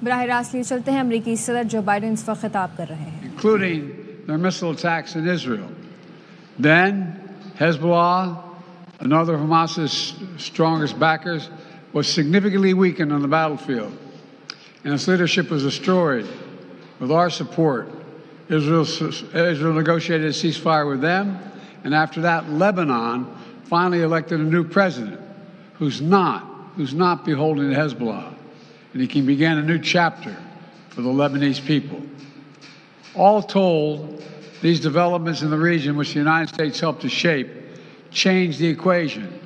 براہ راست لیے چلتے ہیں امریکی صدر جو بائیڈن اس وقت خطاب کر رہے ہیں. Including their missile attacks in Israel. Then Hezbollah, another of Hamas's strongest backers, was significantly weakened on the battlefield, and its leadership was destroyed. With our support, Israel negotiated a ceasefire with them, and after that, Lebanon finally elected a new president who's not beholden to Hezbollah, and he can begin a new chapter for the Lebanese people. All told, these developments in the region, which the United States helped to shape, changed the equation.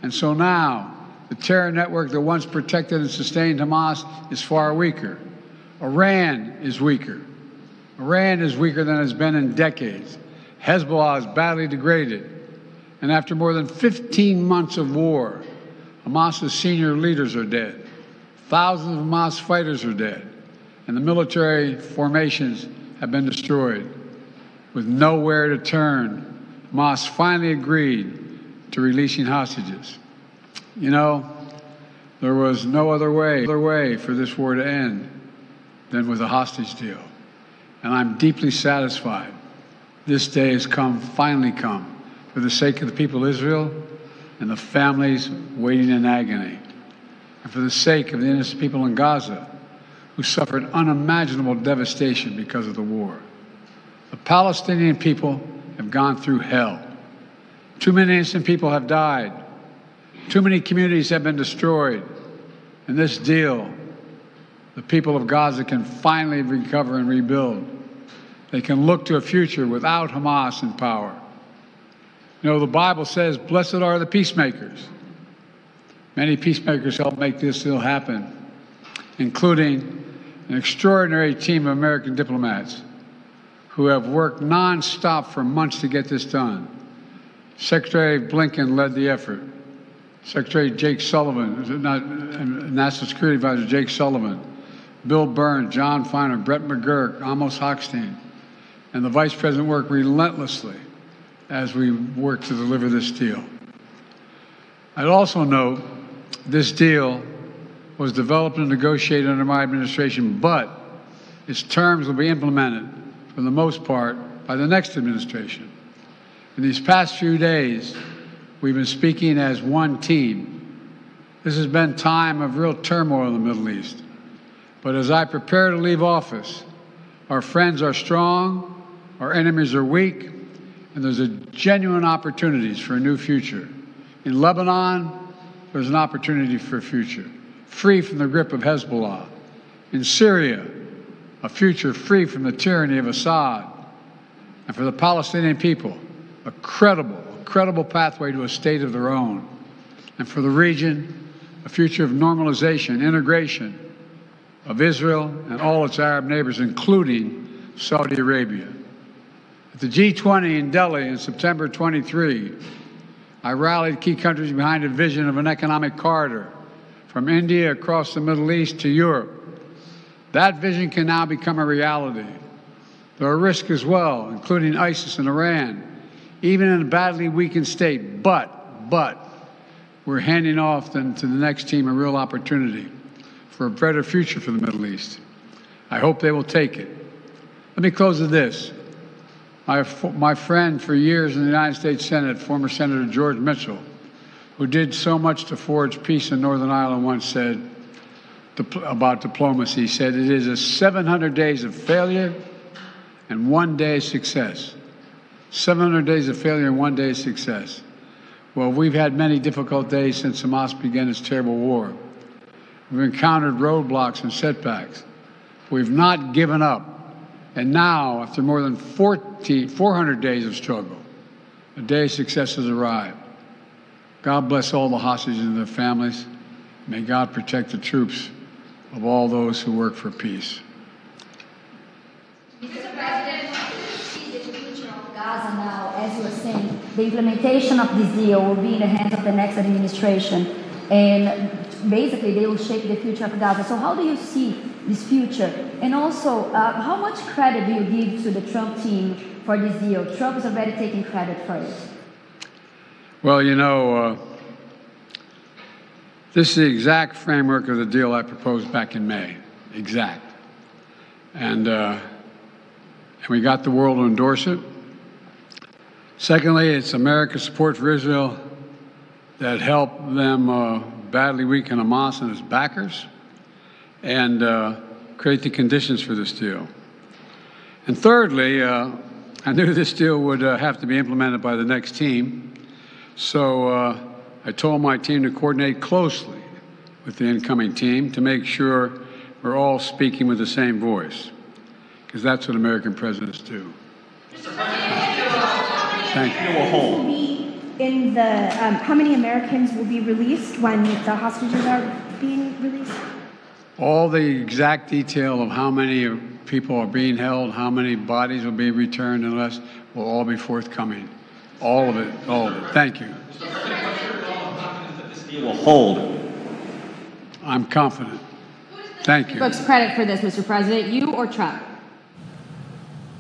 And so now, the terror network that once protected and sustained Hamas is far weaker. Iran is weaker. Iran is weaker than it's been in decades. Hezbollah is badly degraded. And after more than 15 months of war, Hamas's senior leaders are dead. Thousands of Hamas fighters are dead. And the military formations have been destroyed. With nowhere to turn, Hamas finally agreed to releasing hostages. You know, there was no other way for this war to end than with a hostage deal. And I'm deeply satisfied this day has finally come, for the sake of the people of Israel and the families waiting in agony, and for the sake of the innocent people in Gaza who suffered unimaginable devastation because of the war. The Palestinian people have gone through hell. Too many innocent people have died. Too many communities have been destroyed. In this deal, the people of Gaza can finally recover and rebuild. They can look to a future without Hamas in power. You know, the Bible says, blessed are the peacemakers. Many peacemakers helped make this deal happen, including an extraordinary team of American diplomats who have worked nonstop for months to get this done. Secretary Blinken led the effort. Secretary Jake Sullivan, National Security Advisor Jake Sullivan, Bill Burns, John Feiner, Brett McGurk, Amos Hochstein, and the Vice President worked relentlessly as we worked to deliver this deal. I'd also note this deal was developed and negotiated under my administration, but its terms will be implemented, for the most part, by the next administration. In these past few days, we've been speaking as one team. This has been a time of real turmoil in the Middle East. But as I prepare to leave office, our friends are strong, our enemies are weak, and there's genuine opportunities for a new future. In Lebanon, there's an opportunity for a future, free from the grip of Hezbollah. In Syria, a future free from the tyranny of Assad. And for the Palestinian people, a credible pathway to a state of their own. And for the region, a future of normalization, integration of Israel and all its Arab neighbors, including Saudi Arabia. At the G20 in Delhi in September 23, I rallied key countries behind a vision of an economic corridor from India across the Middle East to Europe. That vision can now become a reality. There are risks as well, including ISIS and Iran, even in a badly weakened state. But we're handing off to the next team a real opportunity for a better future for the Middle East. I hope they will take it. Let me close with this. My friend for years in the United States Senate, former Senator George Mitchell, who did so much to forge peace in Northern Ireland, once said about diplomacy, he said, it is a 700 days of failure and 1 day of success. 700 days of failure and 1 day of success. Well, we've had many difficult days since Hamas began its terrible war. We've encountered roadblocks and setbacks. We've not given up. And now, after more than 400 days of struggle, a day of success has arrived. God bless all the hostages and their families. May God protect the troops of all those who work for peace. Mr. President, see the future of Gaza now, as you were saying, the implementation of this deal will be in the hands of the next administration. And basically, they will shape the future of Gaza. So how do you see this future? And also, how much credit do you give to the Trump team for this deal? Trump is already taking credit for it. Well, you know, this is the exact framework of the deal I proposed back in May. exact. And we got the world to endorse it. Secondly, it's America's support for Israel that helped them badly weaken Hamas and its backers and create the conditions for this deal. And thirdly, I knew this deal would have to be implemented by the next team, so I told my team to coordinate closely with the incoming team to make sure we're all speaking with the same voice, because that's what American presidents do. Thank you. In the, how many Americans will be released when the hostages are being released? All the exact detail of how many people are being held, how many bodies will be returned and less, will all be forthcoming. All of it, all of it. Thank you. This deal will hold. I'm confident. Thank you. Books credit for this, Mr. President, you or Trump?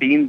3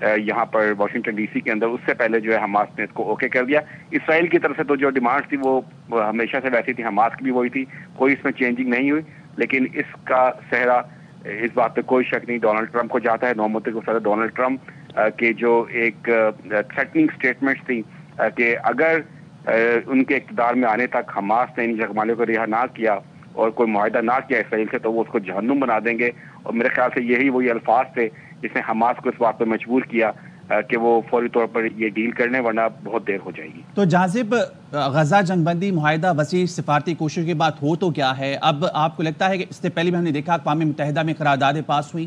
یہاں پر Washington D C کے اندر، اس سے پہلے جو ہے Hamas نے اس کو okay کر دیا. اسرائیل کی طرف سے تو جو ڈیمانڈ تھی وہ ہمیشہ سے ویسی تھی، حماس کی بھی وہی تھی، کوئی اس میں چینجنگ نہیں ہوئی. لیکن اس کا صحرا، اس بات پہ کوئی شک نہیں، ڈونلڈ ٹرمپ کو جاتا ہے. نو متحدہ صدر ڈونلڈ ٹرمپ کے جو ایک تھریٹننگ سٹیٹمنٹس تھیں کہ اگر ان کے اقتدار میں آنے تک حماس نے ان یرغمالیوں کو رہا نہ کیا اور کوئی معاہدہ نہ کیا اسرائیل سے، تو وہ اس کو جہنم بنا دیں گے. اور میرے خیال سے یہی وہی الفاظ تھے جس نے حماس کو اس بات پہ مجبور کیا کہ وہ فوری طور پر یہ ڈیل کرنے، ورنہ بہت دیر ہو جائے گی. تو جاذب، غزہ جنگ بندی معاہدہ وسیع سفارتی کوشش کی بات ہو تو کیا ہے؟ اب آپ کو لگتا ہے کہ اس سے پہلے بھی ہم نے دیکھا اقوام متحدہ میں قراردادیں پاس ہوئیں،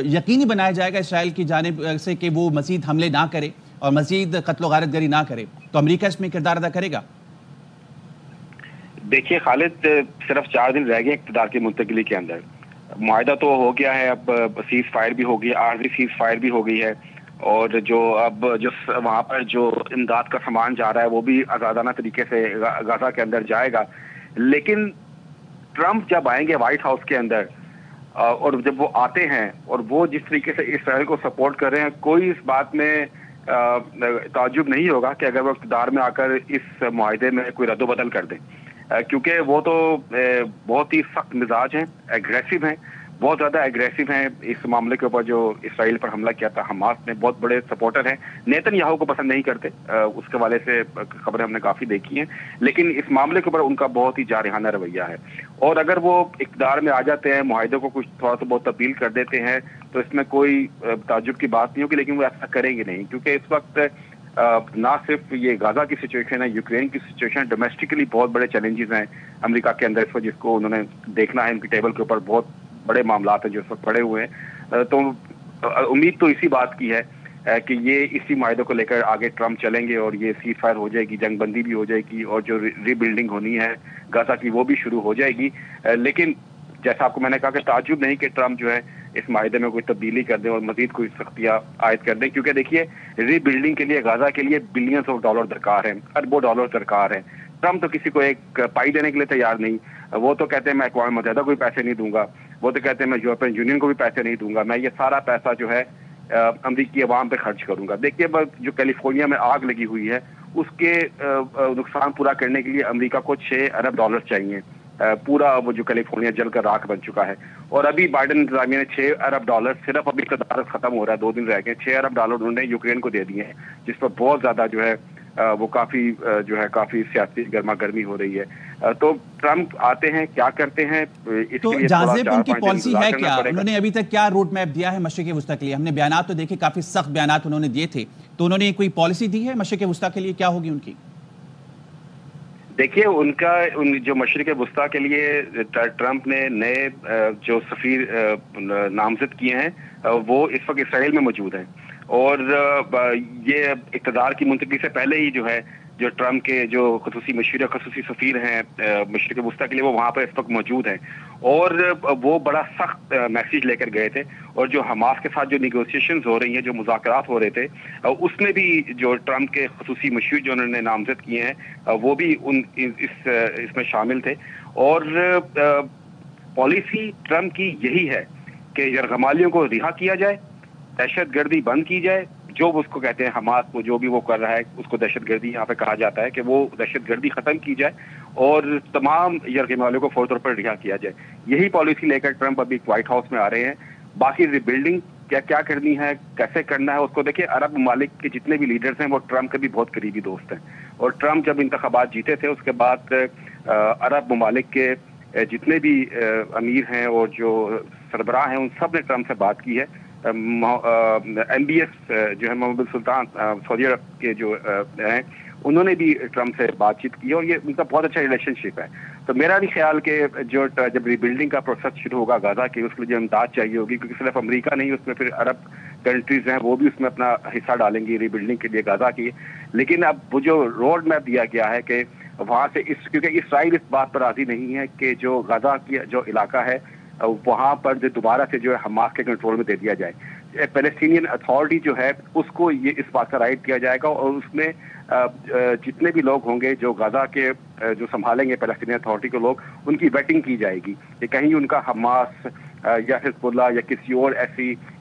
یقینی بنایا جائے گا اسرائیل کی جانب سے کہ وہ مزید حملے نہ کرے اور مزید قتل و غارت گری نہ کرے، تو امریکہ اس میں کردار ادا کرے گا؟ دیکھیے خالد، صرف 4 دن رہ گئے اقتدار کی منتقلی کے اندر. معاہدہ تو ہو گیا ہے، اب سیز فائر بھی ہو گئی، عارضی سیز فائر بھی ہو گئی ہے، اور جو وہاں پر جو امداد کا سامان جا رہا ہے وہ بھی آزادانہ طریقے سے غزہ کے اندر جائے گا. لیکن ٹرمپ جب آئیں گے وائٹ ہاؤس کے اندر، اور جب وہ آتے ہیں اور وہ جس طریقے سے اسرائیل کو سپورٹ کر رہے ہیں، کوئی اس بات میں تعجب نہیں ہوگا کہ اگر وہ اقتدار میں آ کر اس معاہدے میں کوئی رد و بدل کر دیں، کیونکہ وہ تو بہت ہی سخت مزاج ہیں، ایگریسو ہیں، بہت زیادہ ایگریسو ہیں. اس معاملے کے اوپر جو اسرائیل پر حملہ کیا تھا حماس نے، بہت بڑے سپورٹر ہیں. نیتن یاہو کو پسند نہیں کرتے، اس کے حوالے سے خبریں ہم نے کافی دیکھی ہیں، لیکن اس معاملے کے اوپر ان کا بہت ہی جارحانہ رویہ ہے. اور اگر وہ اقتدار میں آ جاتے ہیں، معاہدے کو کچھ تھوڑا سا بہت تبدیل کر دیتے ہیں، تو اس میں کوئی تعجب کی بات نہیں ہوگی. لیکن وہ ایسا کریں گے نہیں، کیونکہ اس وقت نہ صرف یہ غزہ کی سچویشن ہے، یوکرین کی سچویشن، ڈومیسٹکلی بہت بڑے چیلنجز ہیں امریکہ کے اندر اس وقت، جس کو انہوں نے دیکھنا ہے. ان کی ٹیبل کے اوپر بہت بڑے معاملات ہیں جو اس وقت پڑے ہوئے ہیں. تو امید تو اسی بات کی ہے کہ یہ اسی معاہدے کو لے کر آگے ٹرمپ چلیں گے اور یہ سیز فائر ہو جائے گی، جنگ بندی بھی ہو جائے گی، اور جو ری بلڈنگ ہونی ہے غزہ کی وہ بھی شروع ہو جائے گی. لیکن جیسا آپ کو میں نے کہا کہ تعجب نہیں کہ ٹرمپ جو ہے اس معاہدے میں کوئی تبدیلی کر دیں اور مزید کوئی سختیاں عائد کر دیں، کیونکہ دیکھیے ری بلڈنگ کے لیے غزہ کے لیے بلینز آف ڈالر درکار ہیں، اربوں ڈالر درکار ہیں. ٹرمپ تو کسی کو ایک پائی دینے کے لیے تیار نہیں. وہ تو کہتے ہیں میں اقوام متحدہ کو بھی پیسے نہیں دوں گا، وہ تو کہتے ہیں میں یورپین یونین کو بھی پیسے نہیں دوں گا، میں یہ سارا پیسہ جو ہے امریکی عوام پہ خرچ کروں گا. دیکھیے جو کیلیفورنیا میں آگ لگی ہوئی ہے، اس کے نقصان پورا کرنے کے لیے امریکہ کو $6 ارب چاہیے. پورا وہ جو کیلیفورنیا جل کر راکھ بن چکا ہے، اور ابھی بائیڈن انتظامیہ نے $6 ارب صرف ابھی اقتدار ختم ہو رہا ہے، 2 دن رہ گئے، $6 ارب انہوں نے یوکرین کو دے دیے ہیں، جس پر بہت زیادہ جو ہے وہ کافی سیاسی گرما گرمی ہو رہی ہے. تو ٹرمپ آتے ہیں، کیا کرتے ہیں اس تو کے لیے جاذب ان کی پالیسی ہے کیا؟ انہوں نے ابھی تک کیا روڈ میپ دیا ہے مشرق وسطیٰ کے لیے؟ ہم نے بیانات تو دیکھے، کافی سخت بیانات انہوں نے دیے تھے، تو انہوں نے کوئی پالیسی دی ہے مشرق وسطیٰ کے لیے؟ کیا ہوگی ان کی؟ دیکھیے جو مشرق وسطیٰ کے لیے ٹرمپ نے نئے جو سفیر نامزد کیے ہیں وہ اس وقت اسرائیل میں موجود ہیں، اور یہ اقتدار کی منتقلی سے پہلے ہی جو ٹرمپ کے جو خصوصی مشیر خصوصی سفیر ہیں مشرق وسطیٰ کے لیے، وہ وہاں پہ اس وقت موجود ہیں، اور وہ بڑا سخت میسیج لے کر گئے تھے. اور جو حماس کے ساتھ جو نیگوسیشنز ہو رہی ہیں، جو مذاکرات ہو رہے تھے، اس میں بھی جو ٹرمپ کے خصوصی مشیر جو انہوں نے نامزد کیے ہیں وہ بھی اس میں شامل تھے. اور پالیسی ٹرمپ کی یہی ہے کہ یرغمالیوں کو رہا کیا جائے، دہشت گردی بند کی جائے. جو اس کو کہتے ہیں حماس کو جو بھی وہ کر رہا ہے اس کو دہشت گردی یہاں پہ کہا جاتا ہے، کہ وہ دہشت گردی ختم کی جائے اور تمام یرغمالیوں کو فوری طور پر رہا کیا جائے. یہی پالیسی لے کر ٹرمپ ابھی وائٹ ہاؤس میں آ رہے ہیں. باقی ری بلڈنگ کیا کرنی ہے، کیسے کرنا ہے، اس کو دیکھیں. عرب ممالک کے جتنے بھی لیڈرز ہیں وہ ٹرمپ کے بھی بہت قریبی دوست ہیں، اور ٹرمپ جب انتخابات جیتے تھے اس کے بعد عرب ممالک کے جتنے بھی امیر ہیں اور جو سربراہ ہیں ان سب نے ٹرمپ سے بات کی ہے. ایم بی ایس جو ہے محمد بن سلطان سعودی عرب کے جو ہیں، انہوں نے بھی ٹرمپ سے بات چیت کی، اور یہ ان کا بہت اچھا ریلیشن شپ ہے. تو میرا بھی خیال کہ جب ری بلڈنگ کا پروسیس شروع ہوگا غزہ کی، اس کے لیے جو امداد چاہیے ہوگی، کیونکہ صرف امریکہ نہیں، اس میں پھر عرب کنٹریز ہیں وہ بھی اس میں اپنا حصہ ڈالیں گی ری بلڈنگ کے لیے غزہ کی. لیکن اب وہ جو روڈ میپ دیا گیا ہے کہ وہاں سے کیونکہ اسرائیل اس بات پر راضی نہیں ہے کہ جو غزہ کی جو علاقہ ہے وہاں پر جو دوبارہ سے جو ہے حماس کے کنٹرول میں دے دیا جائے. پیلسٹینین اتھارٹی جو ہے اس کو یہ اس بات کا رائٹ کیا جائے گا، اور اس میں جتنے بھی لوگ ہوں گے جو غزہ کے جو سنبھالیں گے پیلسٹینین اتھارٹی کے لوگ، ان کی ویٹنگ کی جائے گی کہ کہیں ان کا حماس یا حزب اللہ یا کسی اور ایسی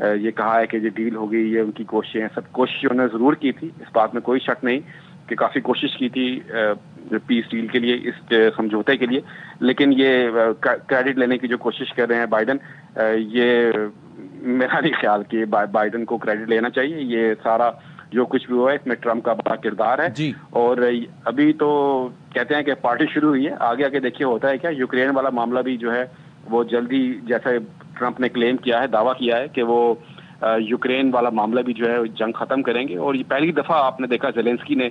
یہ کہا ہے کہ یہ ڈیل ہوگی، یہ ان کی کوششیں ہیں. سب کوشش انہوں نے ضرور کی تھی، اس بات میں کوئی شک نہیں کہ کافی کوشش کی تھی پیس ڈیل کے لیے، اس سمجھوتے کے لیے، لیکن یہ کریڈٹ لینے کی جو کوشش کر رہے ہیں بائیڈن، یہ میرا نہیں خیال کہ بائیڈن کو کریڈٹ لینا چاہیے. یہ سارا جو کچھ بھی ہوا ہے اس میں ٹرمپ کا بڑا کردار ہے. اور ابھی تو کہتے ہیں کہ پارٹی شروع ہوئی ہے، آگے آگے دیکھیے ہوتا ہے کیا. یوکرین والا معاملہ بھی جو ہے وہ جلدی، جیسے ٹرمپ نے کلیم کیا ہے، دعویٰ کیا ہے کہ وہ یوکرین والا معاملہ بھی جو ہے جنگ ختم کریں گے. اور یہ پہلی دفعہ آپ نے دیکھا زیلنسکی نے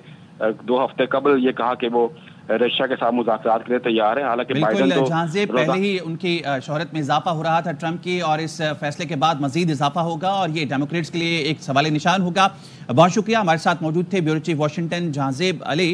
2 ہفتے قبل یہ کہا کہ وہ رشیا کے ساتھ مذاکرات کے لیے تیار ہیں. حالانکہ بالکل جہاں سے پہلے ہی ان کی شہرت میں اضافہ ہو رہا تھا ٹرمپ کی، اور اس فیصلے کے بعد مزید اضافہ ہوگا اور یہ ڈیموکریٹس کے لیے ایک سوال نشان ہوگا. بہت شکریہ، ہمارے ساتھ موجود تھے بیورو چیف واشنگٹن جہاں زیب علی.